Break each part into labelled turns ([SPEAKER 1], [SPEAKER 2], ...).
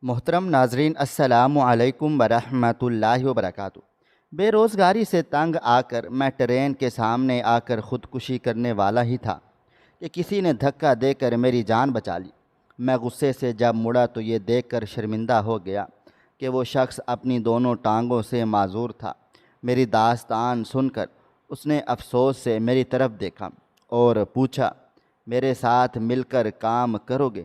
[SPEAKER 1] محترم ناظرین، السلام علیکم ورحمۃ اللہ وبرکاتہ۔ بے روزگاری سے تنگ آ کر میں ٹرین کے سامنے آ کر خودکشی کرنے والا ہی تھا کہ کسی نے دھکا دے کر میری جان بچا لی۔ میں غصے سے جب مڑا تو یہ دیکھ کر شرمندہ ہو گیا کہ وہ شخص اپنی دونوں ٹانگوں سے معذور تھا۔ میری داستان سن کر اس نے افسوس سے میری طرف دیکھا اور پوچھا، میرے ساتھ مل کر کام کرو گے؟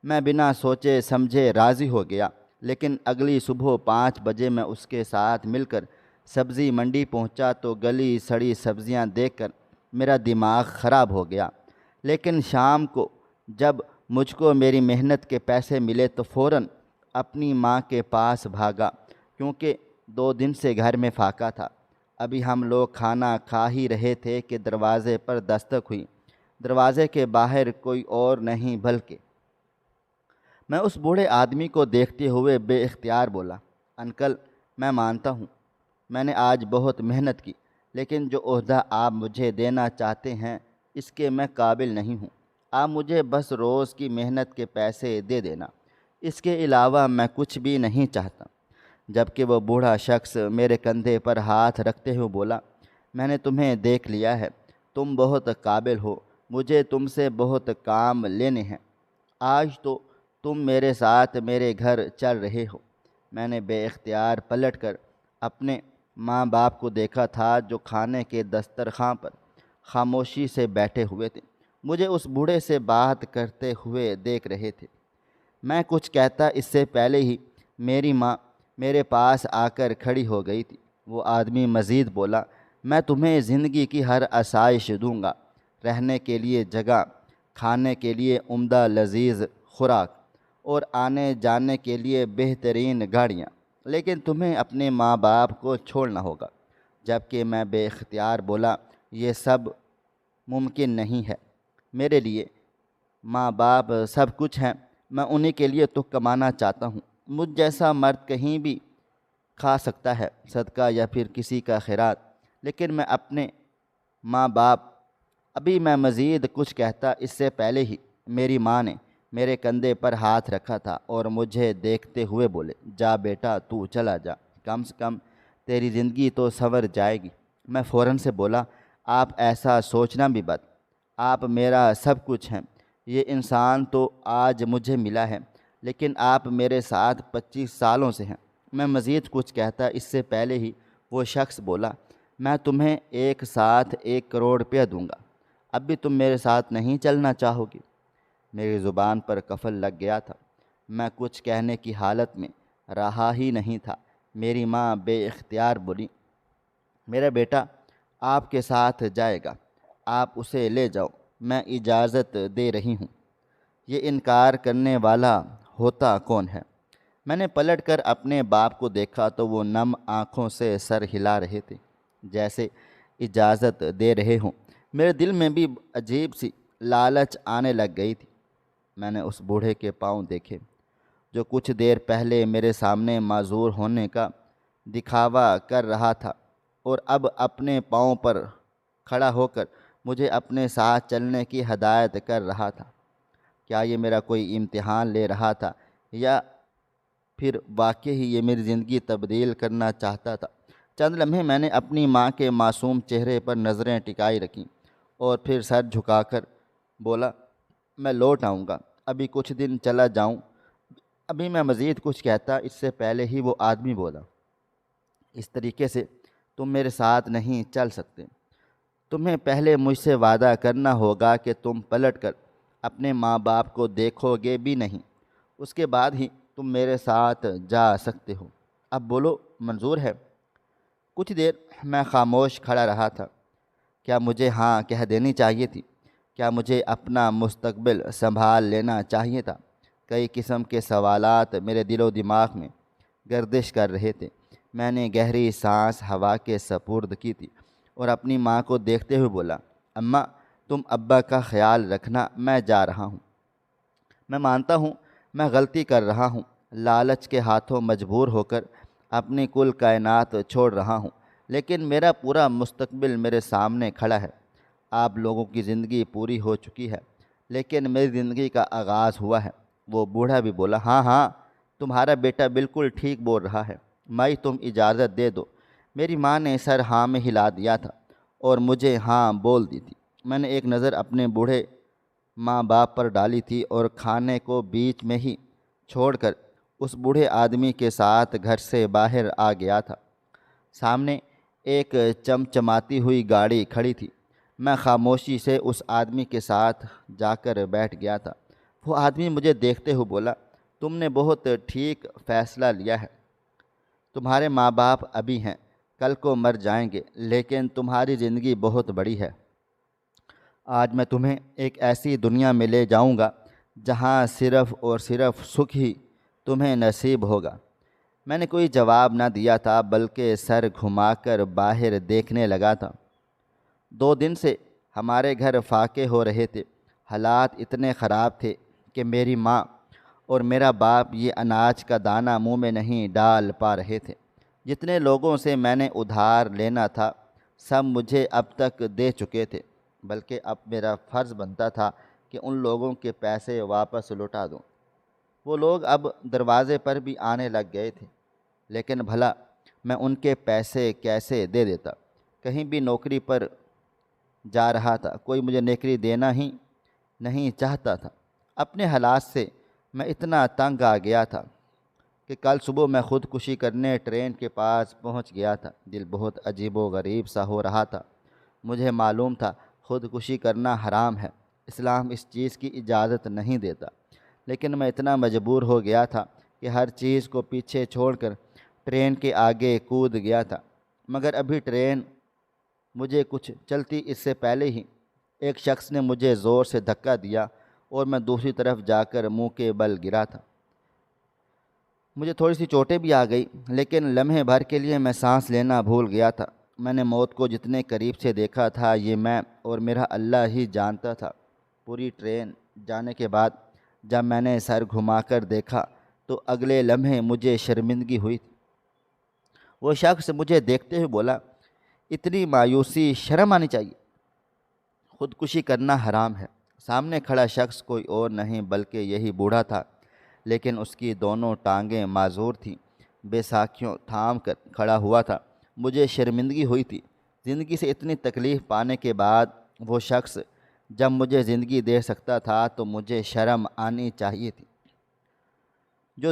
[SPEAKER 1] میں بنا سوچے سمجھے راضی ہو گیا، لیکن اگلی صبح 5 بجے میں اس کے ساتھ مل کر سبزی منڈی پہنچا تو گلی سڑی سبزیاں دیکھ کر میرا دماغ خراب ہو گیا۔ لیکن شام کو جب مجھ کو میری محنت کے پیسے ملے تو فوراً اپنی ماں کے پاس بھاگا، کیونکہ 2 دن سے گھر میں فاقہ تھا۔ ابھی ہم لوگ کھانا کھا ہی رہے تھے کہ دروازے پر دستک ہوئی۔ دروازے کے باہر کوئی اور نہیں بلکہ میں اس بوڑھے آدمی کو دیکھتے ہوئے بے اختیار بولا، انکل، میں مانتا ہوں میں نے آج بہت محنت کی، لیکن جو عہدہ آپ مجھے دینا چاہتے ہیں اس کے میں قابل نہیں ہوں۔ آپ مجھے بس روز کی محنت کے پیسے دے دینا، اس کے علاوہ میں کچھ بھی نہیں چاہتا۔ جبکہ وہ بوڑھا شخص میرے کندھے پر ہاتھ رکھتے ہوئے بولا، میں نے تمہیں دیکھ لیا ہے، تم بہت قابل ہو، مجھے تم سے بہت کام لینے ہیں۔ آج تو تم میرے ساتھ میرے گھر چل رہے ہو۔ میں نے بے اختیار پلٹ کر اپنے ماں باپ کو دیکھا تھا جو کھانے کے دسترخوان پر خاموشی سے بیٹھے ہوئے تھے، مجھے اس بوڑھے سے بات کرتے ہوئے دیکھ رہے تھے۔ میں کچھ کہتا اس سے پہلے ہی میری ماں میرے پاس آ کر کھڑی ہو گئی تھی۔ وہ آدمی مزید بولا، میں تمہیں زندگی کی ہر آسائش دوں گا، رہنے کے لیے جگہ، کھانے کے لیے عمدہ لذیذ خوراک اور آنے جانے کے لیے بہترین گاڑیاں، لیکن تمہیں اپنے ماں باپ کو چھوڑنا ہوگا۔ جبکہ میں بے اختیار بولا، یہ سب ممکن نہیں ہے میرے لیے، ماں باپ سب کچھ ہیں، میں انہی کے لیے تو کمانا چاہتا ہوں۔ مجھ جیسا مرد کہیں بھی کھا سکتا ہے صدقہ یا پھر کسی کا خیرات، لیکن میں اپنے ماں باپ۔ ابھی میں مزید کچھ کہتا اس سے پہلے ہی میری ماں نے میرے کندھے پر ہاتھ رکھا تھا اور مجھے دیکھتے ہوئے بولے، جا بیٹا، تو چلا جا، کم سے کم تیری زندگی تو سنور جائے گی۔ میں فوراً سے بولا، آپ ایسا سوچنا بھی بد، آپ میرا سب کچھ ہیں۔ یہ انسان تو آج مجھے ملا ہے، لیکن آپ میرے ساتھ 25 سالوں سے ہیں۔ میں مزید کچھ کہتا اس سے پہلے ہی وہ شخص بولا، میں تمہیں ایک ساتھ 1 کروڑ روپیہ دوں گا، اب بھی تم میرے ساتھ نہیں چلنا چاہو گی؟ میری زبان پر قفل لگ گیا تھا، میں کچھ کہنے کی حالت میں رہا ہی نہیں تھا۔ میری ماں بے اختیار بولی، میرا بیٹا آپ کے ساتھ جائے گا، آپ اسے لے جاؤ، میں اجازت دے رہی ہوں۔ یہ انکار کرنے والا ہوتا کون ہے؟ میں نے پلٹ کر اپنے باپ کو دیکھا تو وہ نم آنکھوں سے سر ہلا رہے تھے، جیسے اجازت دے رہے ہوں۔ میرے دل میں بھی عجیب سی لالچ آنے لگ گئی تھی۔ میں نے اس بوڑھے کے پاؤں دیکھے جو کچھ دیر پہلے میرے سامنے معذور ہونے کا دکھاوا کر رہا تھا اور اب اپنے پاؤں پر کھڑا ہو کر مجھے اپنے ساتھ چلنے کی ہدایت کر رہا تھا۔ کیا یہ میرا کوئی امتحان لے رہا تھا یا پھر واقعی ہی یہ میری زندگی تبدیل کرنا چاہتا تھا؟ چند لمحے میں نے اپنی ماں کے معصوم چہرے پر نظریں ٹکائی رکھیں اور پھر سر جھکا کر بولا، میں لوٹ آؤں گا، ابھی کچھ دن چلا جاؤں۔ ابھی میں مزید کچھ کہتا اس سے پہلے ہی وہ آدمی بولا، اس طریقے سے تم میرے ساتھ نہیں چل سکتے، تمہیں پہلے مجھ سے وعدہ کرنا ہوگا کہ تم پلٹ کر اپنے ماں باپ کو دیکھو گے بھی نہیں، اس کے بعد ہی تم میرے ساتھ جا سکتے ہو۔ اب بولو، منظور ہے؟ کچھ دیر میں خاموش کھڑا رہا تھا۔ کیا مجھے ہاں کہہ دینی چاہیے تھی؟ کیا مجھے اپنا مستقبل سنبھال لینا چاہیے تھا؟ کئی قسم کے سوالات میرے دل و دماغ میں گردش کر رہے تھے۔ میں نے گہری سانس ہوا کے سپرد کی تھی اور اپنی ماں کو دیکھتے ہوئے بولا، اماں، تم ابا کا خیال رکھنا، میں جا رہا ہوں۔ میں مانتا ہوں میں غلطی کر رہا ہوں، لالچ کے ہاتھوں مجبور ہو کر اپنی کل کائنات چھوڑ رہا ہوں، لیکن میرا پورا مستقبل میرے سامنے کھڑا ہے۔ آپ لوگوں کی زندگی پوری ہو چکی ہے، لیکن میری زندگی کا آغاز ہوا ہے۔ وہ بوڑھا بھی بولا، ہاں ہاں، تمہارا بیٹا بالکل ٹھیک بول رہا ہے، مائی تم اجازت دے دو۔ میری ماں نے سر ہاں میں ہلا دیا تھا اور مجھے ہاں بول دی تھی۔ میں نے ایک نظر اپنے بوڑھے ماں باپ پر ڈالی تھی اور کھانے کو بیچ میں ہی چھوڑ کر اس بوڑھے آدمی کے ساتھ گھر سے باہر آ گیا تھا۔ سامنے ایک چمچماتی ہوئی گاڑی کھڑی تھی۔ میں خاموشی سے اس آدمی کے ساتھ جا کر بیٹھ گیا تھا۔ وہ آدمی مجھے دیکھتے ہوئے بولا، تم نے بہت ٹھیک فیصلہ لیا ہے۔ تمہارے ماں باپ ابھی ہیں، کل کو مر جائیں گے، لیکن تمہاری زندگی بہت بڑی ہے۔ آج میں تمہیں ایک ایسی دنیا میں لے جاؤں گا جہاں صرف اور صرف سکھ ہی تمہیں نصیب ہوگا۔ میں نے کوئی جواب نہ دیا تھا بلکہ سر گھما کر باہر دیکھنے لگا تھا۔ 2 دن سے ہمارے گھر فاقے ہو رہے تھے۔ حالات اتنے خراب تھے کہ میری ماں اور میرا باپ یہ اناج کا دانہ منہ میں نہیں ڈال پا رہے تھے۔ جتنے لوگوں سے میں نے ادھار لینا تھا سب مجھے اب تک دے چکے تھے، بلکہ اب میرا فرض بنتا تھا کہ ان لوگوں کے پیسے واپس لوٹا دوں۔ وہ لوگ اب دروازے پر بھی آنے لگ گئے تھے، لیکن بھلا میں ان کے پیسے کیسے دے دیتا؟ کہیں بھی نوکری پر جا رہا تھا، کوئی مجھے نوکری دینا ہی نہیں چاہتا تھا۔ اپنے حالات سے میں اتنا تنگ آ گیا تھا کہ کل صبح میں خودکشی کرنے ٹرین کے پاس پہنچ گیا تھا۔ دل بہت عجیب و غریب سا ہو رہا تھا۔ مجھے معلوم تھا خودکشی کرنا حرام ہے، اسلام اس چیز کی اجازت نہیں دیتا، لیکن میں اتنا مجبور ہو گیا تھا کہ ہر چیز کو پیچھے چھوڑ کر ٹرین کے آگے کود گیا تھا۔ مگر ابھی ٹرین مجھے کچھ چلتی اس سے پہلے ہی ایک شخص نے مجھے زور سے دھکا دیا اور میں دوسری طرف جا کر منہ کے بل گرا تھا۔ مجھے تھوڑی سی چوٹیں بھی آ گئی، لیکن لمحے بھر کے لیے میں سانس لینا بھول گیا تھا۔ میں نے موت کو جتنے قریب سے دیکھا تھا یہ میں اور میرا اللہ ہی جانتا تھا۔ پوری ٹرین جانے کے بعد جب میں نے سر گھما کر دیکھا تو اگلے لمحے مجھے شرمندگی ہوئی تھی۔ وہ شخص مجھے دیکھتے ہوئے بولا، اتنی مایوسی شرم آنی چاہیے، خودکشی کرنا حرام ہے۔ سامنے کھڑا شخص کوئی اور نہیں بلکہ یہی بوڑھا تھا، لیکن اس کی دونوں ٹانگیں معذور تھیں، بے ساکھیوں تھام کر کھڑا ہوا تھا۔ مجھے شرمندگی ہوئی تھی۔ زندگی سے اتنی تکلیف پانے کے بعد وہ شخص جب مجھے زندگی دے سکتا تھا تو مجھے شرم آنی چاہیے تھی۔ جو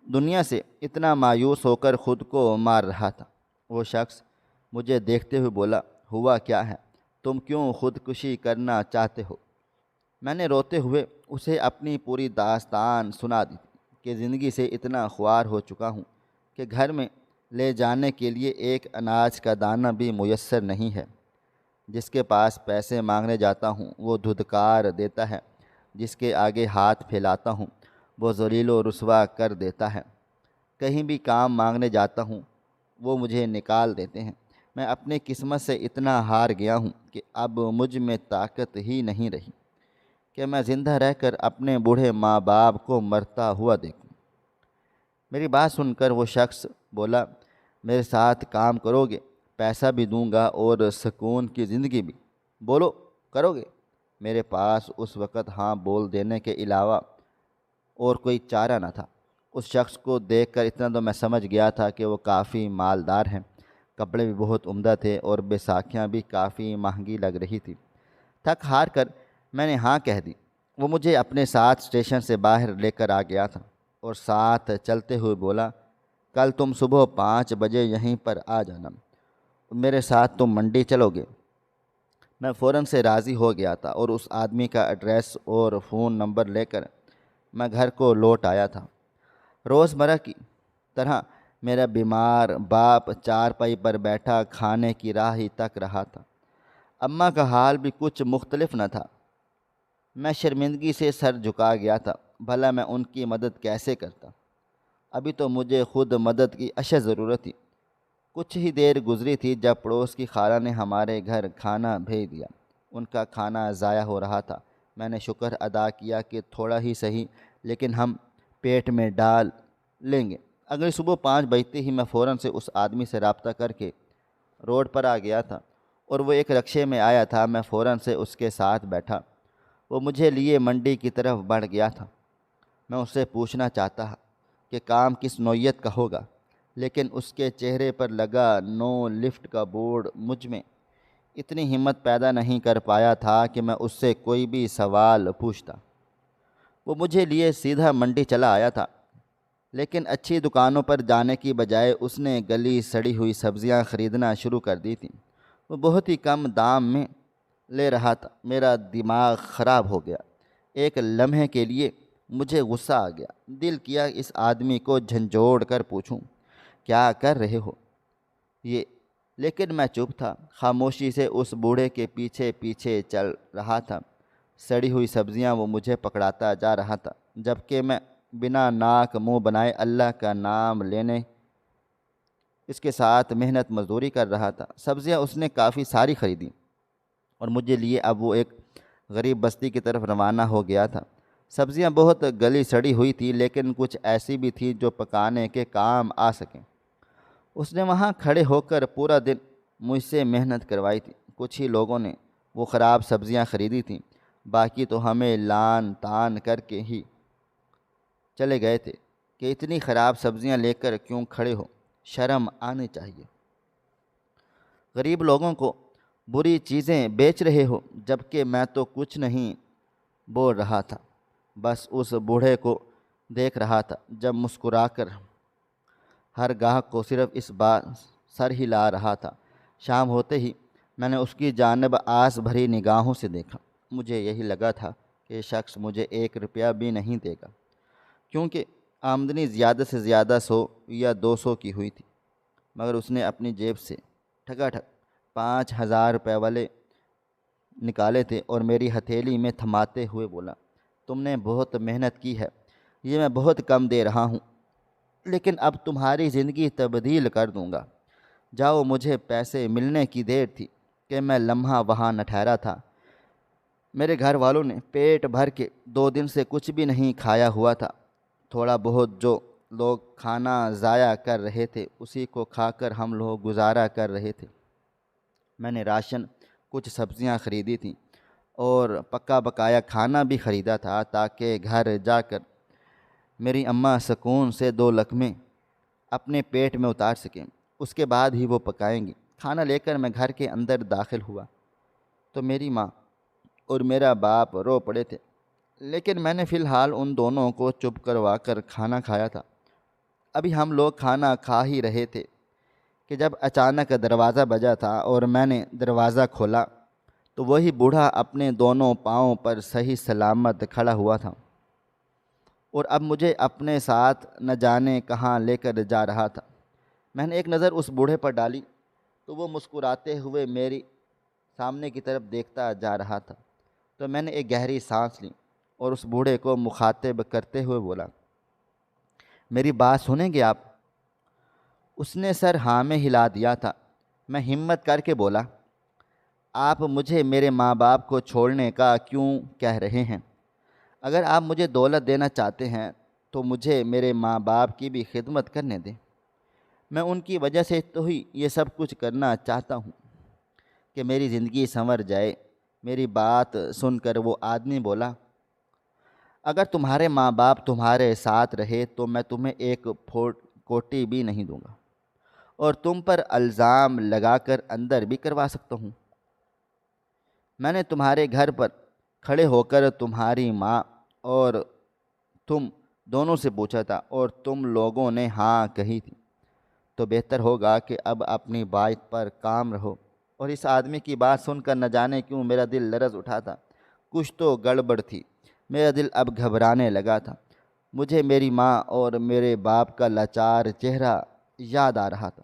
[SPEAKER 1] دنیا سے اتنا مایوس ہو کر خود کو مار رہا تھا۔ وہ شخص مجھے دیکھتے ہوئے بولا، ہوا کیا ہے؟ تم کیوں خودکشی کرنا چاہتے ہو؟ میں نے روتے ہوئے اسے اپنی پوری داستان سنا دی کہ زندگی سے اتنا خوار ہو چکا ہوں کہ گھر میں لے جانے کے لیے ایک اناج کا دانہ بھی میسر نہیں ہے۔ جس کے پاس پیسے مانگنے جاتا ہوں وہ دھتکار دیتا ہے، جس کے آگے ہاتھ پھیلاتا ہوں وہ ذلیل و رسوا کر دیتا ہے۔ کہیں بھی کام مانگنے جاتا ہوں وہ مجھے نکال دیتے ہیں۔ میں اپنی قسمت سے اتنا ہار گیا ہوں کہ اب مجھ میں طاقت ہی نہیں رہی کہ میں زندہ رہ کر اپنے بوڑھے ماں باپ کو مرتا ہوا دیکھوں۔ میری بات سن کر وہ شخص بولا، میرے ساتھ کام کرو گے؟ پیسہ بھی دوں گا اور سکون کی زندگی بھی۔ بولو، کرو گے؟ میرے پاس اس وقت ہاں بول دینے کے علاوہ اور کوئی چارہ نہ تھا۔ اس شخص کو دیکھ کر اتنا تو میں سمجھ گیا تھا کہ وہ کافی مالدار ہیں، کپڑے بھی بہت عمدہ تھے اور بیساکھیاں بھی کافی مہنگی لگ رہی تھی۔ تھک ہار کر میں نے ہاں کہہ دی۔ وہ مجھے اپنے ساتھ اسٹیشن سے باہر لے کر آ گیا تھا اور ساتھ چلتے ہوئے بولا، کل تم صبح 5 بجے یہیں پر آ جانا، میرے ساتھ تم منڈی چلو گے؟ میں فوراً سے راضی ہو گیا تھا اور اس آدمی کا ایڈریس اور فون نمبر لے کر میں گھر کو لوٹ آیا تھا۔ روزمرہ کی طرح میرا بیمار باپ چارپائی پر بیٹھا کھانے کی راہ ہی تک رہا تھا۔ اماں کا حال بھی کچھ مختلف نہ تھا۔ میں شرمندگی سے سر جھکا گیا تھا، بھلا میں ان کی مدد کیسے کرتا؟ ابھی تو مجھے خود مدد کی اشد ضرورت تھی۔ کچھ ہی دیر گزری تھی جب پڑوس کی خالہ نے ہمارے گھر کھانا بھیج دیا۔ ان کا کھانا ضائع ہو رہا تھا۔ میں نے شکر ادا کیا کہ تھوڑا ہی صحیح لیکن ہم پیٹ میں ڈال لیں گے۔ اگلی صبح 5 بجتے ہی میں فوراً سے اس آدمی سے رابطہ کر کے روڈ پر آ گیا تھا اور وہ ایک رکشے میں آیا تھا۔ میں فوراً سے اس کے ساتھ بیٹھا۔ وہ مجھے لیے منڈی کی طرف بڑھ گیا تھا۔ میں اس سے پوچھنا چاہتا کہ کام کس نوعیت کا ہوگا، لیکن اس کے چہرے پر لگا نو لفٹ کا بورڈ مجھ میں اتنی ہمت پیدا نہیں کر پایا تھا کہ میں اس سے کوئی بھی سوال پوچھتا۔ وہ مجھے لیے سیدھا منڈی چلا آیا تھا، لیکن اچھی دکانوں پر جانے کی بجائے اس نے گلی سڑی ہوئی سبزیاں خریدنا شروع کر دی تھیں۔ وہ بہت ہی کم دام میں لے رہا تھا۔ میرا دماغ خراب ہو گیا۔ ایک لمحے کے لیے مجھے غصہ آ گیا۔ دل کیا اس آدمی کو جھنجھوڑ کر پوچھوں، کیا کر رہے ہو یہ؟ لیکن میں چپ تھا، خاموشی سے اس بوڑھے کے پیچھے پیچھے چل رہا تھا۔ سڑی ہوئی سبزیاں وہ مجھے پکڑاتا جا رہا تھا، جبکہ میں بنا ناک منہ بنائے اللہ کا نام لینے اس کے ساتھ محنت مزدوری کر رہا تھا۔ سبزیاں اس نے کافی ساری خریدیں اور مجھے لیے اب وہ ایک غریب بستی کی طرف روانہ ہو گیا تھا۔ سبزیاں بہت گلی سڑی ہوئی تھی، لیکن کچھ ایسی بھی تھی جو پکانے کے کام آ سکیں۔ اس نے وہاں کھڑے ہو کر پورا دن مجھ سے محنت کروائی تھی۔ کچھ ہی لوگوں نے وہ خراب سبزیاں خریدی تھیں، باقی تو ہمیں لان تان کر کے ہی چلے گئے تھے کہ اتنی خراب سبزیاں لے کر کیوں کھڑے ہو، شرم آنی چاہیے۔ غریب لوگوں کو بری چیزیں بیچ رہے ہو، جبکہ میں تو کچھ نہیں بول رہا تھا، بس اس بوڑھے کو دیکھ رہا تھا جب مسکرا کر ہر گاہک کو صرف اس بات سر ہلا رہا تھا۔ شام ہوتے ہی میں نے اس کی جانب آس بھری نگاہوں سے دیکھا۔ مجھے یہی لگا تھا کہ یہ شخص مجھے 1 روپیہ بھی نہیں دے گا، کیونکہ آمدنی زیادہ سے زیادہ 100 یا 200 کی ہوئی تھی، مگر اس نے اپنی جیب سے ٹھگا ٹھگ 5000 روپے والے نکالے تھے اور میری ہتھیلی میں تھماتے ہوئے بولا، تم نے بہت محنت کی ہے، یہ میں بہت کم دے رہا ہوں، لیکن اب تمہاری زندگی تبدیل کر دوں گا۔ جاؤ، مجھے پیسے ملنے کی دیر تھی کہ میں لمحہ وہاں نہ ٹھہرا تھا۔ میرے گھر والوں نے پیٹ بھر کے 2 دن سے کچھ بھی نہیں کھایا ہوا تھا۔ تھوڑا بہت جو لوگ کھانا ضائع کر رہے تھے اسی کو کھا کر ہم لوگ گزارا کر رہے تھے۔ میں نے راشن، کچھ سبزیاں خریدی تھیں اور پکا بکایا کھانا بھی خریدا تھا تاکہ گھر جا کر میری اماں سکون سے 2 لقمے اپنے پیٹ میں اتار سکیں، اس کے بعد ہی وہ پکائیں گی۔ کھانا لے کر میں گھر کے اندر داخل ہوا تو میری ماں اور میرا باپ رو پڑے تھے، لیکن میں نے فی الحال ان دونوں کو چپ کروا کر کھانا کھایا تھا۔ ابھی ہم لوگ کھانا کھا ہی رہے تھے کہ جب اچانک دروازہ بجا تھا اور میں نے دروازہ کھولا تو وہی بوڑھا اپنے دونوں پاؤں پر صحیح سلامت کھڑا ہوا تھا اور اب مجھے اپنے ساتھ نہ جانے کہاں لے کر جا رہا تھا۔ میں نے ایک نظر اس بوڑھے پر ڈالی تو وہ مسکراتے ہوئے میری سامنے کی طرف دیکھتا جا رہا تھا، تو میں نے ایک گہری سانس لی اور اس بوڑھے کو مخاطب کرتے ہوئے بولا، میری بات سنیں گے آپ؟ اس نے سر ہاں میں ہلا دیا تھا۔ میں ہمت کر کے بولا، آپ مجھے میرے ماں باپ کو چھوڑنے کا کیوں کہہ رہے ہیں؟ اگر آپ مجھے دولت دینا چاہتے ہیں تو مجھے میرے ماں باپ کی بھی خدمت کرنے دیں۔ میں ان کی وجہ سے تو ہی یہ سب کچھ کرنا چاہتا ہوں کہ میری زندگی سنور جائے۔ میری بات سن کر وہ آدمی بولا، اگر تمہارے ماں باپ تمہارے ساتھ رہے تو میں تمہیں ایک کوٹی بھی نہیں دوں گا اور تم پر الزام لگا کر اندر بھی کروا سکتا ہوں۔ میں نے تمہارے گھر پر کھڑے ہو کر تمہاری ماں اور تم دونوں سے پوچھا تھا اور تم لوگوں نے ہاں کہی تھی، تو بہتر ہوگا کہ اب اپنی بات پر کام رہو۔ اور اس آدمی کی بات سن کر نہ جانے کیوں میرا دل لرز اٹھا تھا۔ کچھ تو گڑبڑ تھی۔ میرا دل اب گھبرانے لگا تھا۔ مجھے میری ماں اور میرے باپ کا لاچار چہرہ یاد آ رہا تھا۔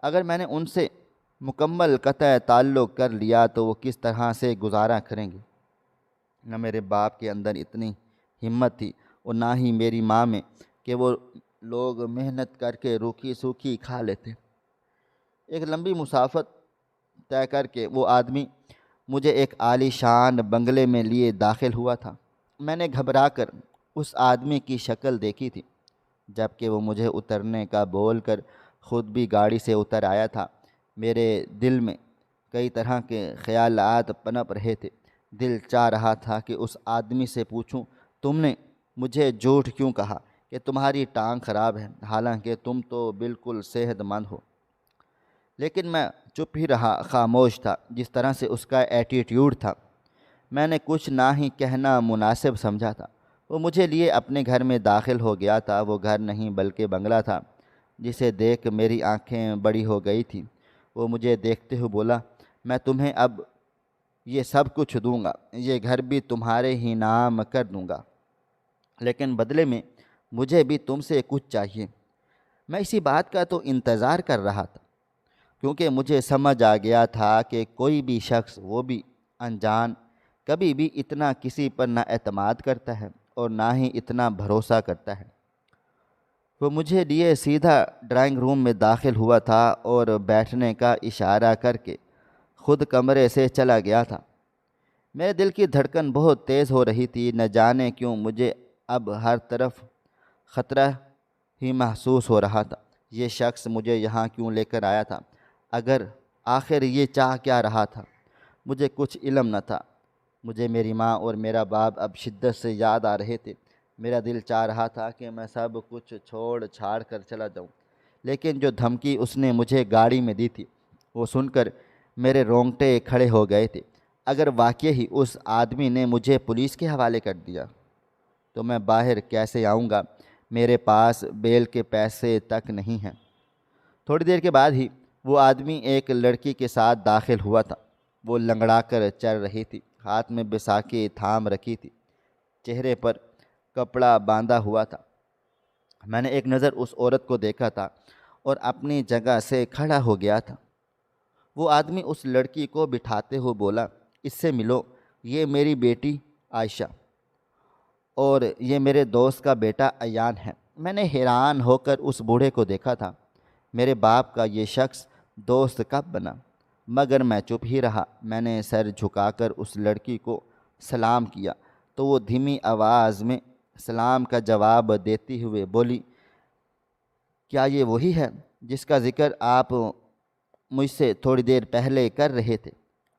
[SPEAKER 1] اگر میں نے ان سے مکمل قطع تعلق کر لیا تو وہ کس طرح سے گزارا کریں گے؟ نہ میرے باپ کے اندر اتنی ہمت تھی اور نہ ہی میری ماں میں کہ وہ لوگ محنت کر کے روکھی سوکھی کھا لیتے۔ ایک لمبی مسافت طے کر کے وہ آدمی مجھے ایک عالی شان بنگلے میں لیے داخل ہوا تھا۔ میں نے گھبرا کر اس آدمی کی شکل دیکھی تھی، جبکہ وہ مجھے اترنے کا بول کر خود بھی گاڑی سے اتر آیا تھا۔ میرے دل میں کئی طرح کے خیالات پنپ رہے تھے۔ دل چاہ رہا تھا کہ اس آدمی سے پوچھوں، تم نے مجھے جھوٹ کیوں کہا کہ تمہاری ٹانگ خراب ہے، حالانکہ تم تو بالکل صحت مند ہو۔ لیکن میں چپ ہی رہا، خاموش تھا۔ جس طرح سے اس کا ایٹیٹیوڈ تھا، میں نے کچھ نہ ہی کہنا مناسب سمجھا تھا۔ وہ مجھے لیے اپنے گھر میں داخل ہو گیا تھا۔ وہ گھر نہیں بلکہ بنگلہ تھا، جسے دیکھ میری آنکھیں بڑی ہو گئی تھیں۔ وہ مجھے دیکھتے ہوئے بولا، میں تمہیں اب یہ سب کچھ دوں گا، یہ گھر بھی تمہارے ہی نام کر دوں گا، لیکن بدلے میں مجھے بھی تم سے کچھ چاہیے۔ میں اسی بات کا تو انتظار کر رہا تھا، کیونکہ مجھے سمجھ آ گیا تھا کہ کوئی بھی شخص، وہ بھی انجان، کبھی بھی اتنا کسی پر نہ اعتماد کرتا ہے اور نہ ہی اتنا بھروسہ کرتا ہے۔ وہ مجھے لیے سیدھا ڈرائنگ روم میں داخل ہوا تھا اور بیٹھنے کا اشارہ کر کے خود کمرے سے چلا گیا تھا۔ میرے دل کی دھڑکن بہت تیز ہو رہی تھی۔ نہ جانے کیوں مجھے اب ہر طرف خطرہ ہی محسوس ہو رہا تھا۔ یہ شخص مجھے یہاں کیوں لے کر آیا تھا؟ آخر یہ چاہ کیا رہا تھا؟ مجھے کچھ علم نہ تھا۔ مجھے میری ماں اور میرا باپ اب شدت سے یاد آ رہے تھے۔ میرا دل چاہ رہا تھا کہ میں سب کچھ چھوڑ چھاڑ کر چلا جاؤں، لیکن جو دھمکی اس نے مجھے گاڑی میں دی تھی، وہ سن کر میرے رونگٹے کھڑے ہو گئے تھے۔ اگر واقعی ہی اس آدمی نے مجھے پولیس کے حوالے کر دیا تو میں باہر کیسے آؤں گا؟ میرے پاس بیل کے پیسے تک نہیں ہیں۔ تھوڑی دیر کے بعد ہی وہ آدمی ایک لڑکی کے ساتھ داخل ہوا تھا۔ وہ لنگڑا کر چل رہی تھی، ہاتھ میں بیساکھی تھام رکھی تھی، چہرے پر کپڑا باندھا ہوا تھا۔ میں نے ایک نظر اس عورت کو دیکھا تھا اور اپنی جگہ سے کھڑا ہو گیا تھا۔ وہ آدمی اس لڑکی کو بٹھاتے ہوئے بولا، اس سے ملو، یہ میری بیٹی عائشہ اور یہ میرے دوست کا بیٹا ایان ہے۔ میں نے حیران ہو کر اس بوڑھے کو دیکھا تھا۔ میرے باپ کا یہ شخص دوست کب بنا؟ مگر میں چپ ہی رہا۔ میں نے سر جھکا کر اس لڑکی کو سلام کیا تو وہ دھیمی آواز میں سلام کا جواب دیتی ہوئے بولی، کیا یہ وہی ہے جس کا ذکر آپ مجھ سے تھوڑی دیر پہلے کر رہے تھے؟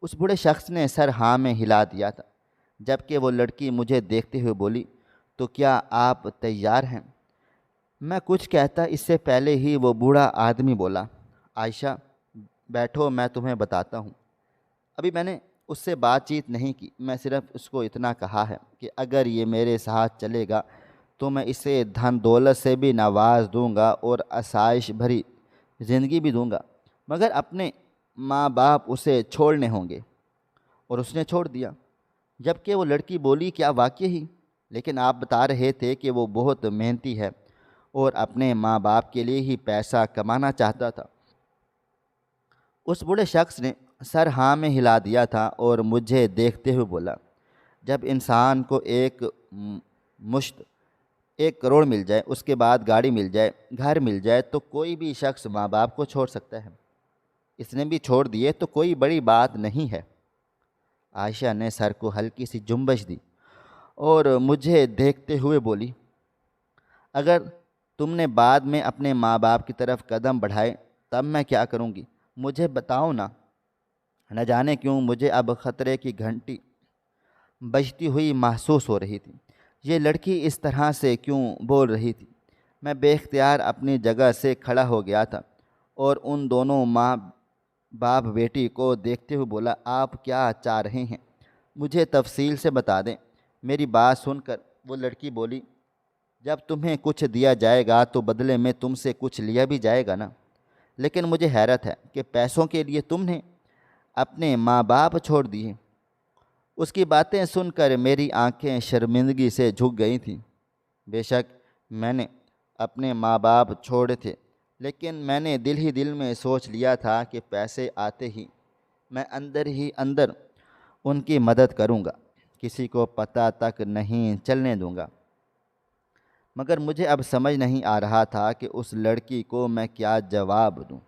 [SPEAKER 1] اس بوڑھے شخص نے سر ہاں میں ہلا دیا تھا، جبکہ وہ لڑکی مجھے دیکھتے ہوئے بولی، تو کیا آپ تیار ہیں؟ میں کچھ کہتا اس سے پہلے ہی وہ بوڑھا آدمی بولا، عائشہ بیٹھو، میں تمہیں بتاتا ہوں۔ ابھی میں نے اس سے بات چیت نہیں کی، میں صرف اس کو اتنا کہا ہے کہ اگر یہ میرے ساتھ چلے گا تو میں اسے دھن دولت سے بھی نواز دوں گا اور آسائش بھری زندگی بھی دوں گا، مگر اپنے ماں باپ اسے چھوڑنے ہوں گے۔ اور اس نے چھوڑ دیا۔ جبکہ وہ لڑکی بولی، کیا واقعی ہی؟ لیکن آپ بتا رہے تھے کہ وہ بہت محنتی ہے اور اپنے ماں باپ کے لیے ہی پیسہ کمانا چاہتا تھا۔ اس بوڑھے شخص نے سر ہاں میں ہلا دیا تھا اور مجھے دیکھتے ہوئے بولا، جب انسان کو مشت 1 کروڑ مل جائے، اس کے بعد گاڑی مل جائے، گھر مل جائے، تو کوئی بھی شخص ماں باپ کو چھوڑ سکتا ہے۔ اس نے بھی چھوڑ دیے تو کوئی بڑی بات نہیں ہے۔ عائشہ نے سر کو ہلکی سی جنبش دی اور مجھے دیکھتے ہوئے بولی، اگر تم نے بعد میں اپنے ماں باپ کی طرف قدم بڑھائے تب میں کیا کروں گی؟ مجھے بتاؤ نا۔ نہ جانے کیوں مجھے اب خطرے کی گھنٹی بجتی ہوئی محسوس ہو رہی تھی۔ یہ لڑکی اس طرح سے کیوں بول رہی تھی؟ میں بے اختیار اپنی جگہ سے کھڑا ہو گیا تھا اور ان دونوں ماں باپ بیٹی کو دیکھتے ہوئے بولا، آپ کیا چاہ رہے ہیں؟ مجھے تفصیل سے بتا دیں۔ میری بات سن کر وہ لڑکی بولی، جب تمہیں کچھ دیا جائے گا تو بدلے میں تم سے کچھ لیا بھی جائے گا نا؟ لیکن مجھے حیرت ہے کہ پیسوں کے لیے تم نے اپنے ماں باپ چھوڑ دیے۔ اس کی باتیں سن کر میری آنکھیں شرمندگی سے جھک گئی تھیں۔ بے شک میں نے اپنے ماں باپ چھوڑے تھے، لیکن میں نے دل ہی دل میں سوچ لیا تھا کہ پیسے آتے ہی میں اندر ہی اندر ان کی مدد کروں گا، کسی کو پتہ تک نہیں چلنے دوں گا۔ مگر مجھے اب سمجھ نہیں آ رہا تھا کہ اس لڑکی کو میں کیا جواب دوں۔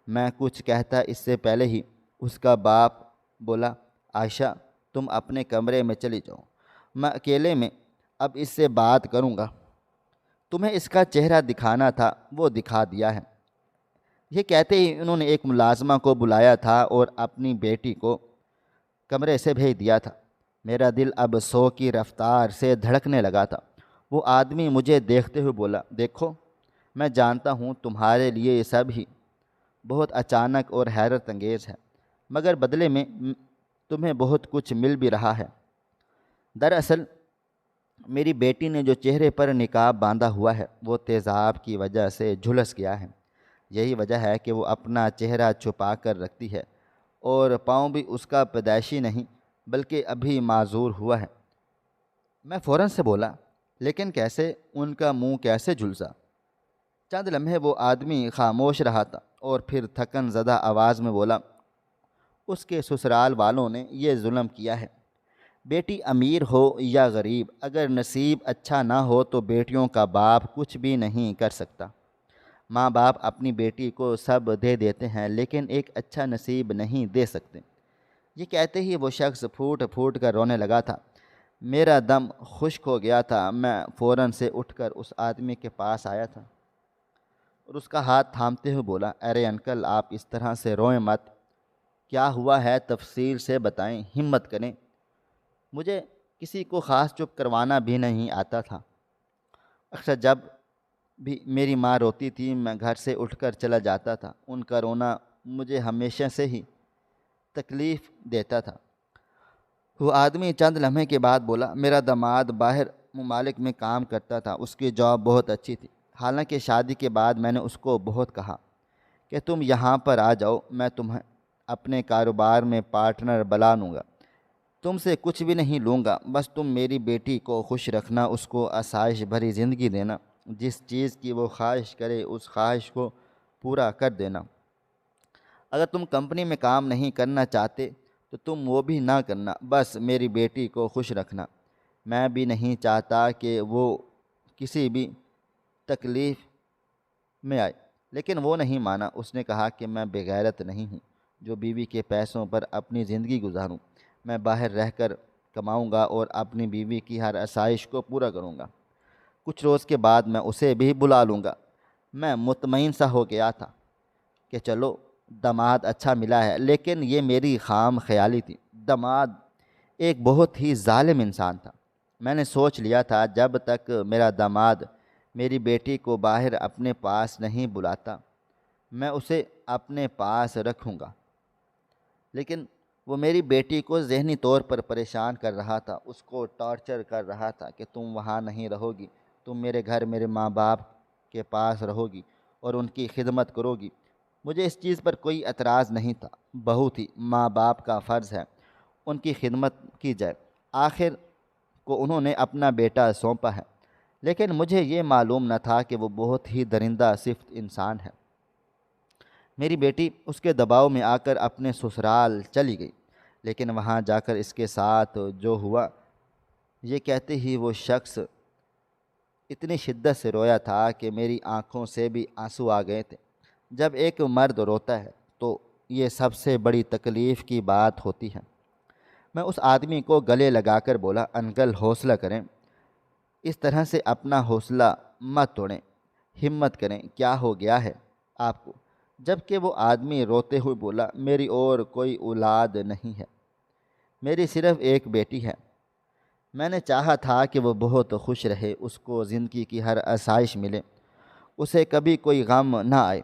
[SPEAKER 1] میں کچھ کہتا اس سے پہلے ہی اس کا باپ بولا، عائشہ تم اپنے کمرے میں چلی جاؤ، میں اکیلے میں اب اس سے بات کروں گا۔ تمہیں اس کا چہرہ دکھانا تھا، وہ دکھا دیا ہے۔ یہ کہتے ہی انہوں نے ایک ملازمہ کو بلایا تھا اور اپنی بیٹی کو کمرے سے بھیج دیا تھا۔ میرا دل اب 100 کی رفتار سے دھڑکنے لگا تھا۔ وہ آدمی مجھے دیکھتے ہوئے بولا، دیکھو میں جانتا ہوں تمہارے لیے یہ سب ہی بہت اچانک اور حیرت انگیز ہے، مگر بدلے میں تمہیں بہت کچھ مل بھی رہا ہے۔ دراصل میری بیٹی نے جو چہرے پر نقاب باندھا ہوا ہے وہ تیزاب کی وجہ سے جھلس گیا ہے۔ یہی وجہ ہے کہ وہ اپنا چہرہ چھپا کر رکھتی ہے، اور پاؤں بھی اس کا پیدائشی نہیں بلکہ ابھی معذور ہوا ہے۔ میں فوراً سے بولا، لیکن کیسے؟ ان کا منہ کیسے جھلسا؟ چند لمحے وہ آدمی خاموش رہا تھا اور پھر تھکن زدہ آواز میں بولا، اس کے سسرال والوں نے یہ ظلم کیا ہے۔ بیٹی امیر ہو یا غریب، اگر نصیب اچھا نہ ہو تو بیٹیوں کا باپ کچھ بھی نہیں کر سکتا۔ ماں باپ اپنی بیٹی کو سب دے دیتے ہیں لیکن ایک اچھا نصیب نہیں دے سکتے۔ یہ کہتے ہی وہ شخص پھوٹ پھوٹ کر رونے لگا تھا۔ میرا دم خشک ہو گیا تھا۔ میں فوراً سے اٹھ کر اس آدمی کے پاس آیا تھا اور اس کا ہاتھ تھامتے ہوئے بولا، ارے انکل، آپ اس طرح سے روئیں مت، کیا ہوا ہے تفصیل سے بتائیں، ہمت کریں۔ مجھے کسی کو خاص چپ کروانا بھی نہیں آتا تھا۔ اکثر جب بھی میری ماں روتی تھی میں گھر سے اٹھ کر چلا جاتا تھا۔ ان کا رونا مجھے ہمیشہ سے ہی تکلیف دیتا تھا۔ وہ آدمی چند لمحے کے بعد بولا، میرا داماد باہر ممالک میں کام کرتا تھا، اس کی جاب بہت اچھی تھی۔ حالانکہ شادی کے بعد میں نے اس کو بہت کہا کہ تم یہاں پر آ جاؤ، میں تمہیں اپنے کاروبار میں پارٹنر بنا لوں گا، تم سے کچھ بھی نہیں لوں گا، بس تم میری بیٹی کو خوش رکھنا، اس کو آسائش بھری زندگی دینا، جس چیز کی وہ خواہش کرے اس خواہش کو پورا کر دینا۔ اگر تم کمپنی میں کام نہیں کرنا چاہتے تو تم وہ بھی نہ کرنا، بس میری بیٹی کو خوش رکھنا۔ میں بھی نہیں چاہتا کہ وہ کسی بھی تکلیف میں آئے، لیکن وہ نہیں مانا۔ اس نے کہا کہ میں بغیرت نہیں ہوں جو بیوی کے پیسوں پر اپنی زندگی گزاروں۔ میں باہر رہ کر کماؤں گا اور اپنی بیوی کی ہر آسائش کو پورا کروں گا۔ کچھ روز کے بعد میں اسے بھی بلا لوں گا۔ میں مطمئن سا ہو گیا تھا کہ چلو داماد اچھا ملا ہے، لیکن یہ میری خام خیالی تھی۔ داماد ایک بہت ہی ظالم انسان تھا۔ میں نے سوچ لیا تھا جب تک میرا داماد میری بیٹی کو باہر اپنے پاس نہیں بلاتا میں اسے اپنے پاس رکھوں گا، لیکن وہ میری بیٹی کو ذہنی طور پر پریشان کر رہا تھا، اس کو ٹارچر کر رہا تھا کہ تم وہاں نہیں رہو گی، تم میرے گھر میرے ماں باپ کے پاس رہو گی اور ان کی خدمت کرو گی۔ مجھے اس چیز پر کوئی اعتراض نہیں تھا، بہو تھی، ماں باپ کا فرض ہے ان کی خدمت کی جائے، آخر کو انہوں نے اپنا بیٹا سونپا ہے۔ لیکن مجھے یہ معلوم نہ تھا کہ وہ بہت ہی درندہ صفت انسان ہے۔ میری بیٹی اس کے دباؤ میں آ کر اپنے سسرال چلی گئی، لیکن وہاں جا کر اس کے ساتھ جو ہوا یہ کہتے ہی وہ شخص اتنی شدت سے رویا تھا کہ میری آنکھوں سے بھی آنسو آ گئے تھے۔ جب ایک مرد روتا ہے تو یہ سب سے بڑی تکلیف کی بات ہوتی ہے۔ میں اس آدمی کو گلے لگا کر بولا، انکل حوصلہ کریں، اس طرح سے اپنا حوصلہ مت توڑیں، ہمت کریں، کیا ہو گیا ہے آپ کو؟ جبکہ وہ آدمی روتے ہوئے بولا، میری اور کوئی اولاد نہیں ہے، میری صرف ایک بیٹی ہے۔ میں نے چاہا تھا کہ وہ بہت خوش رہے، اس کو زندگی کی ہر آسائش ملے، اسے کبھی کوئی غم نہ آئے،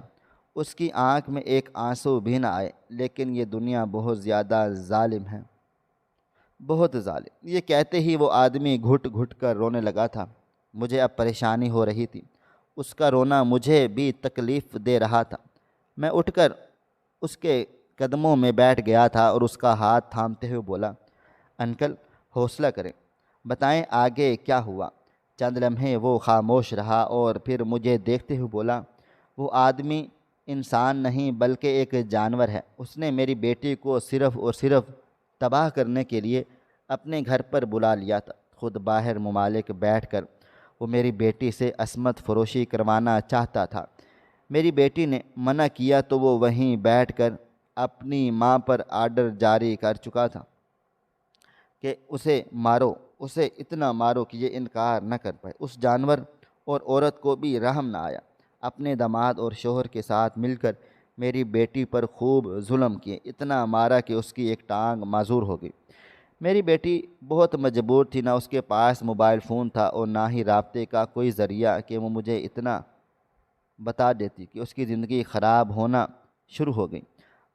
[SPEAKER 1] اس کی آنکھ میں ایک آنسو بھی نہ آئے، لیکن یہ دنیا بہت زیادہ ظالم ہے، بہت ظالم۔ یہ کہتے ہی وہ آدمی گھٹ گھٹ کر رونے لگا تھا۔ مجھے اب پریشانی ہو رہی تھی، اس کا رونا مجھے بھی تکلیف دے رہا تھا۔ میں اٹھ کر اس کے قدموں میں بیٹھ گیا تھا اور اس کا ہاتھ تھامتے ہوئے بولا، انکل حوصلہ کریں، بتائیں آگے کیا ہوا؟ چند لمحے وہ خاموش رہا اور پھر مجھے دیکھتے ہوئے بولا، وہ آدمی انسان نہیں بلکہ ایک جانور ہے، اس نے میری بیٹی کو صرف اور صرف تباہ کرنے کے لیے اپنے گھر پر بلا لیا تھا۔ خود باہر ممالک بیٹھ کر وہ میری بیٹی سے عصمت فروشی کروانا چاہتا تھا۔ میری بیٹی نے منع کیا تو وہ وہیں بیٹھ کر اپنی ماں پر آرڈر جاری کر چکا تھا کہ اسے مارو، اسے اتنا مارو کہ یہ انکار نہ کر پائے۔ اس جانور اور عورت کو بھی رحم نہ آیا، اپنے داماد اور شوہر کے ساتھ مل کر میری بیٹی پر خوب ظلم کیے، اتنا مارا کہ اس کی ایک ٹانگ معذور ہو گئی۔ میری بیٹی بہت مجبور تھی، نہ اس کے پاس موبائل فون تھا اور نہ ہی رابطے کا کوئی ذریعہ کہ وہ مجھے اتنا بتا دیتی کہ اس کی زندگی خراب ہونا شروع ہو گئی۔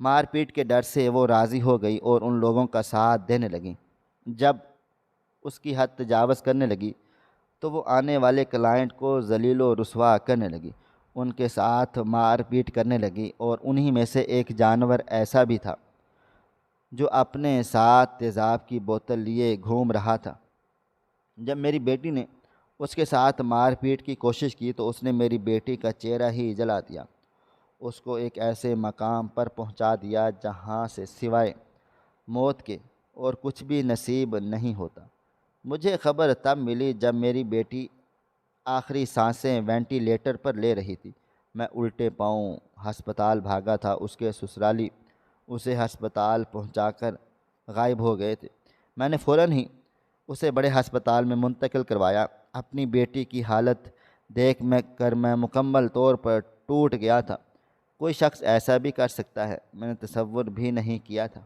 [SPEAKER 1] مار پیٹ کے ڈر سے وہ راضی ہو گئی اور ان لوگوں کا ساتھ دینے لگی۔ جب اس کی حد تجاوز کرنے لگی تو وہ آنے والے کلائنٹ کو ذلیل و رسوا کرنے لگی، ان کے ساتھ مار پیٹ کرنے لگی، اور انہی میں سے ایک جانور ایسا بھی تھا جو اپنے ساتھ تیزاب کی بوتل لیے گھوم رہا تھا۔ جب میری بیٹی نے اس کے ساتھ مار پیٹ کی کوشش کی تو اس نے میری بیٹی کا چہرہ ہی جلا دیا، اس کو ایک ایسے مقام پر پہنچا دیا جہاں سے سوائے موت کے اور کچھ بھی نصیب نہیں ہوتا۔ مجھے خبر تب ملی جب میری بیٹی آخری سانسیں وینٹیلیٹر پر لے رہی تھی۔ میں الٹے پاؤں ہسپتال بھاگا تھا، اس کے سسرالی اسے ہسپتال پہنچا کر غائب ہو گئے تھے۔ میں نے فوراً ہی اسے بڑے ہسپتال میں منتقل کروایا۔ اپنی بیٹی کی حالت دیکھ میں مکمل طور پر ٹوٹ گیا تھا۔ کوئی شخص ایسا بھی کر سکتا ہے، میں نے تصور بھی نہیں کیا تھا۔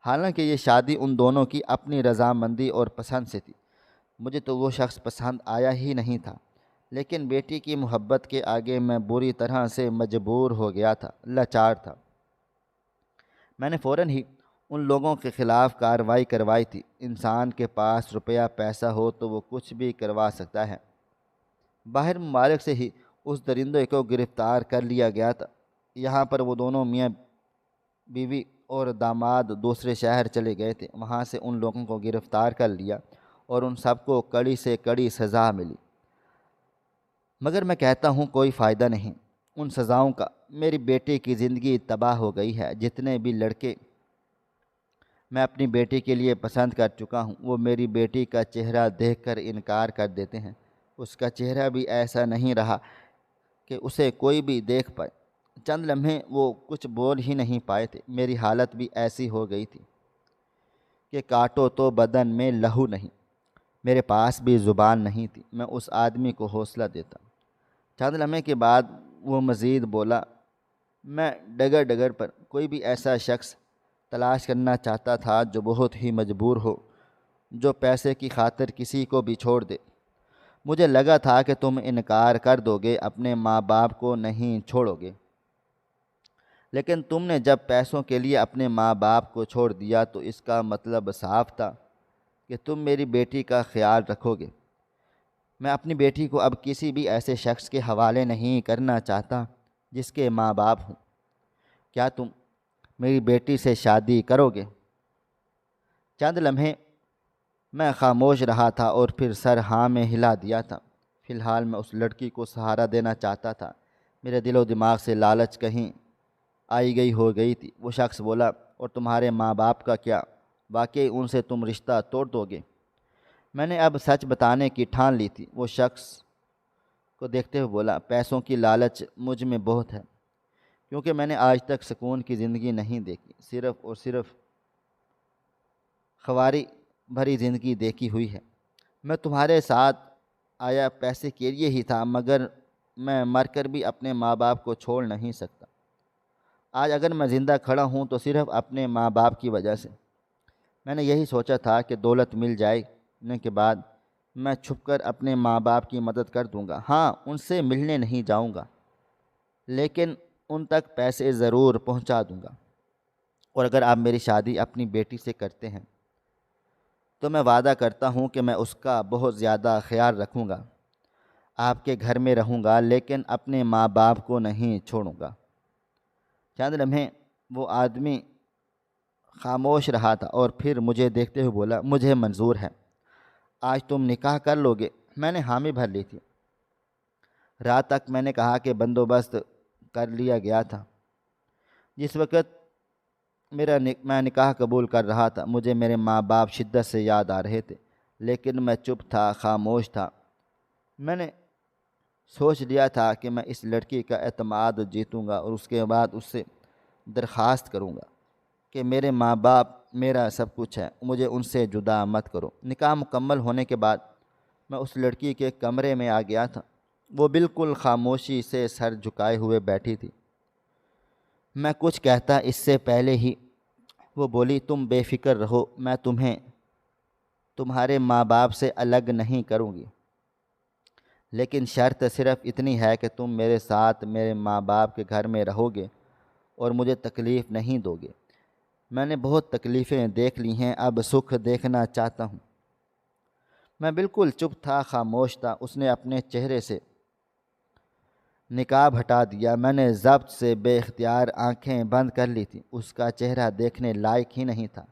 [SPEAKER 1] حالانکہ یہ شادی ان دونوں کی اپنی رضامندی اور پسند سے تھی، مجھے تو وہ شخص پسند آیا ہی نہیں تھا، لیکن بیٹی کی محبت کے آگے میں بری طرح سے مجبور ہو گیا تھا، لاچار تھا۔ میں نے فوراً ہی ان لوگوں کے خلاف کارروائی کروائی تھی۔ انسان کے پاس روپیہ پیسہ ہو تو وہ کچھ بھی کروا سکتا ہے۔ باہر ممالک سے ہی اس درندے کو گرفتار کر لیا گیا تھا۔ یہاں پر وہ دونوں میاں بیوی اور داماد دوسرے شہر چلے گئے تھے، وہاں سے ان لوگوں کو گرفتار کر لیا اور ان سب کو کڑی سے کڑی سزا ملی۔ مگر میں کہتا ہوں کوئی فائدہ نہیں ان سزاؤں کا۔ میری بیٹی کی زندگی تباہ ہو گئی ہے۔ جتنے بھی لڑکے میں اپنی بیٹی کے لیے پسند کر چکا ہوں وہ میری بیٹی کا چہرہ دیکھ کر انکار کر دیتے ہیں۔ اس کا چہرہ بھی ایسا نہیں رہا کہ اسے کوئی بھی دیکھ پائے۔ چند لمحے وہ کچھ بول ہی نہیں پائے تھے۔ میری حالت بھی ایسی ہو گئی تھی کہ کاٹو تو بدن میں لہو نہیں۔ میرے پاس بھی زبان نہیں تھی، میں اس آدمی کو حوصلہ دیتا۔ چند لمحے کے بعد وہ مزید بولا، میں ڈگر ڈگر پر کوئی بھی ایسا شخص تلاش کرنا چاہتا تھا جو بہت ہی مجبور ہو، جو پیسے کی خاطر کسی کو بھی چھوڑ دے۔ مجھے لگا تھا کہ تم انکار کر دو گے، اپنے ماں باپ کو نہیں چھوڑو گے، لیکن تم نے جب پیسوں کے لیے اپنے ماں باپ کو چھوڑ دیا تو اس کا مطلب صاف تھا کہ تم میری بیٹی کا خیال رکھو گے۔ میں اپنی بیٹی کو اب کسی بھی ایسے شخص کے حوالے نہیں کرنا چاہتا جس کے ماں باپ ہوں۔ کیا تم میری بیٹی سے شادی کرو گے؟ چند لمحے میں خاموش رہا تھا اور پھر سر ہاں میں ہلا دیا تھا۔ فی الحال میں اس لڑکی کو سہارا دینا چاہتا تھا۔ میرے دل و دماغ سے لالچ کہیں آئی گئی ہو گئی تھی۔ وہ شخص بولا، اور تمہارے ماں باپ کا کیا؟ واقعی ان سے تم رشتہ توڑ دو گے؟ میں نے اب سچ بتانے کی ٹھان لی تھی۔ وہ شخص کو دیکھتے ہوئے بولا، پیسوں کی لالچ مجھ میں بہت ہے، کیونکہ میں نے آج تک سکون کی زندگی نہیں دیکھی، صرف اور صرف خواری بھری زندگی دیکھی ہوئی ہے۔ میں تمہارے ساتھ آیا پیسے کے لیے ہی تھا، مگر میں مر کر بھی اپنے ماں باپ کو چھوڑ نہیں سکتا۔ آج اگر میں زندہ کھڑا ہوں تو صرف اپنے ماں باپ کی وجہ سے۔ میں نے یہی سوچا تھا کہ دولت مل جانے کے بعد میں چھپ کر اپنے ماں باپ کی مدد کر دوں گا۔ ہاں، ان سے ملنے نہیں جاؤں گا، لیکن ان تک پیسے ضرور پہنچا دوں گا، اور اگر آپ میری شادی اپنی بیٹی سے کرتے ہیں تو میں وعدہ کرتا ہوں کہ میں اس کا بہت زیادہ خیال رکھوں گا، آپ کے گھر میں رہوں گا، لیکن اپنے ماں باپ کو نہیں چھوڑوں گا۔ چند لمحے وہ آدمی خاموش رہا تھا اور پھر مجھے دیکھتے ہوئے بولا، مجھے منظور ہے، آج تم نکاح کر لو گے؟ میں نے حامی بھر لی تھی۔ رات تک میں نے کہا کہ بندوبست کر لیا گیا تھا۔ جس وقت میں نکاح قبول کر رہا تھا مجھے میرے ماں باپ شدت سے یاد آ رہے تھے، لیکن میں چپ تھا، خاموش تھا۔ میں نے سوچ لیا تھا کہ میں اس لڑکی کا اعتماد جیتوں گا اور اس کے بعد اس سے درخواست کروں گا کہ میرے ماں باپ میرا سب کچھ ہے، مجھے ان سے جدا مت کرو۔ نکاح مکمل ہونے کے بعد میں اس لڑکی کے کمرے میں آ گیا تھا۔ وہ بالکل خاموشی سے سر جھکائے ہوئے بیٹھی تھی۔ میں کچھ کہتا اس سے پہلے ہی وہ بولی تم بے فکر رہو، میں تمہیں تمہارے ماں باپ سے الگ نہیں کروں گی، لیکن شرط صرف اتنی ہے کہ تم میرے ساتھ میرے ماں باپ کے گھر میں رہو گے اور مجھے تکلیف نہیں دو گے۔ میں نے بہت تکلیفیں دیکھ لی ہیں، اب سکھ دیکھنا چاہتا ہوں۔ میں بالکل چپ تھا، خاموش تھا۔ اس نے اپنے چہرے سے نقاب ہٹا دیا۔ میں نے ضبط سے بے اختیار آنکھیں بند کر لی تھیں۔ اس کا چہرہ دیکھنے لائق ہی نہیں تھا،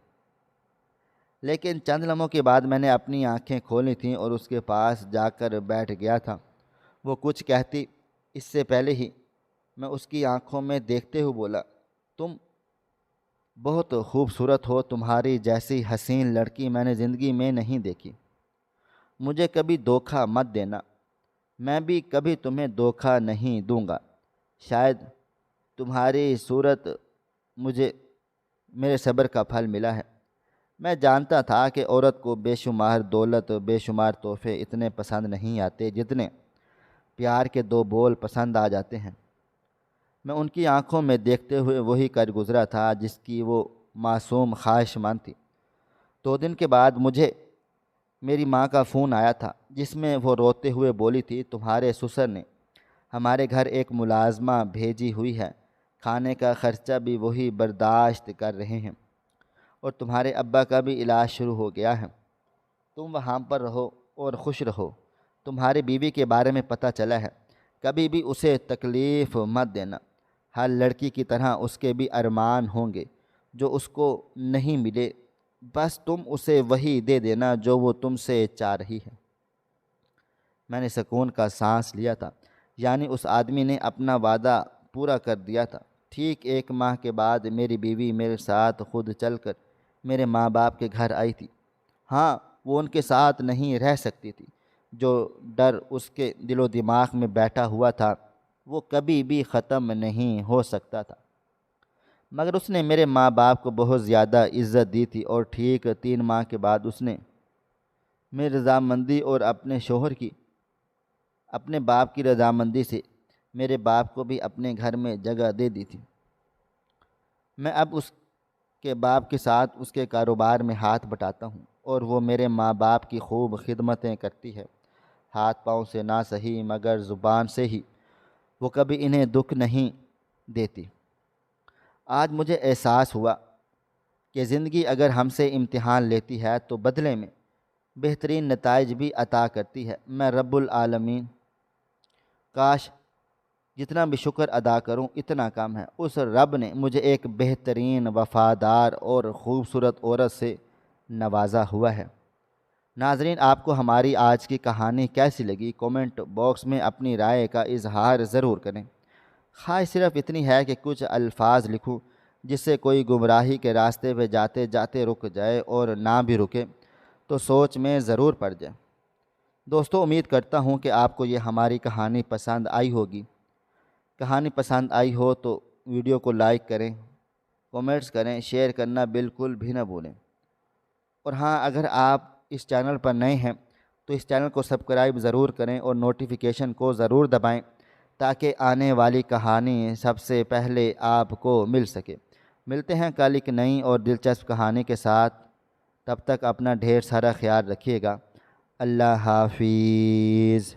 [SPEAKER 1] لیکن چند لمحوں کے بعد میں نے اپنی آنکھیں کھولی تھیں اور اس کے پاس جا کر بیٹھ گیا تھا۔ وہ کچھ کہتی اس سے پہلے ہی میں اس کی آنکھوں میں دیکھتے ہوئے بولا، تم بہت خوبصورت ہو، تمہاری جیسی حسین لڑکی میں نے زندگی میں نہیں دیکھی۔ مجھے کبھی دھوکہ مت دینا، میں بھی کبھی تمہیں دھوکہ نہیں دوں گا۔ شاید تمہاری صورت مجھے میرے صبر کا پھل ملا ہے۔ میں جانتا تھا کہ عورت کو بے شمار دولت، بے شمار تحفے اتنے پسند نہیں آتے جتنے پیار کے دو بول پسند آ جاتے ہیں۔ میں ان کی آنکھوں میں دیکھتے ہوئے وہی کر گزرا تھا جس کی وہ معصوم خواہش مند تھی۔ 2 دن کے بعد مجھے میری ماں کا فون آیا تھا، جس میں وہ روتے ہوئے بولی تھی، تمہارے سسر نے ہمارے گھر ایک ملازمہ بھیجی ہوئی ہے، کھانے کا خرچہ بھی وہی برداشت کر رہے ہیں، اور تمہارے ابا کا بھی علاج شروع ہو گیا ہے۔ تم وہاں پر رہو اور خوش رہو۔ تمہاری بیوی کے بارے میں پتہ چلا ہے، کبھی بھی اسے تکلیف مت دینا۔ ہر لڑکی کی طرح اس کے بھی ارمان ہوں گے جو اس کو نہیں ملے، بس تم اسے وہی دے دینا جو وہ تم سے چاہ رہی ہے۔ میں نے سکون کا سانس لیا تھا، یعنی اس آدمی نے اپنا وعدہ پورا کر دیا تھا۔ ٹھیک 1 ماہ کے بعد میری بیوی میرے ساتھ خود چل کر میرے ماں باپ کے گھر آئی تھی۔ ہاں، وہ ان کے ساتھ نہیں رہ سکتی تھی۔ جو ڈر اس کے دل و دماغ میں بیٹھا ہوا تھا وہ کبھی بھی ختم نہیں ہو سکتا تھا، مگر اس نے میرے ماں باپ کو بہت زیادہ عزت دی تھی، اور ٹھیک 3 ماہ کے بعد اس نے میری رضامندی اور اپنے شوہر کی، اپنے باپ کی رضامندی سے میرے باپ کو بھی اپنے گھر میں جگہ دے دی تھی۔ میں اب اس کے باپ کے ساتھ اس کے کاروبار میں ہاتھ بٹاتا ہوں، اور وہ میرے ماں باپ کی خوب خدمتیں کرتی ہے، ہاتھ پاؤں سے نہ سہی مگر زبان سے ہی۔ وہ کبھی انہیں دکھ نہیں دیتی۔ آج مجھے احساس ہوا کہ زندگی اگر ہم سے امتحان لیتی ہے تو بدلے میں بہترین نتائج بھی عطا کرتی ہے۔ میں رب العالمین، کاش جتنا بھی شکر ادا کروں اتنا کم ہے۔ اس رب نے مجھے ایک بہترین، وفادار اور خوبصورت عورت سے نوازا ہوا ہے۔ ناظرین، آپ کو ہماری آج کی کہانی کیسی لگی؟ کومنٹ باکس میں اپنی رائے کا اظہار ضرور کریں۔ خواہش صرف اتنی ہے کہ کچھ الفاظ لکھوں جس سے کوئی گمراہی کے راستے پہ جاتے جاتے رک جائے، اور نہ بھی رکے تو سوچ میں ضرور پڑ جائے۔ دوستو، امید کرتا ہوں کہ آپ کو یہ ہماری کہانی پسند آئی ہوگی۔ کہانی پسند آئی ہو تو ویڈیو کو لائک کریں، کومنٹس کریں، شیئر کرنا بالکل بھی نہ بھولیں۔ اور ہاں، اگر آپ اس چینل پر نئے ہیں تو اس چینل کو سبسکرائب ضرور کریں اور نوٹیفیکیشن کو ضرور دبائیں تاکہ آنے والی کہانی سب سے پہلے آپ کو مل سکے۔ ملتے ہیں کل ایک نئی اور دلچسپ کہانی کے ساتھ۔ تب تک اپنا ڈھیر سارا خیال رکھیے گا۔ اللہ حافظ۔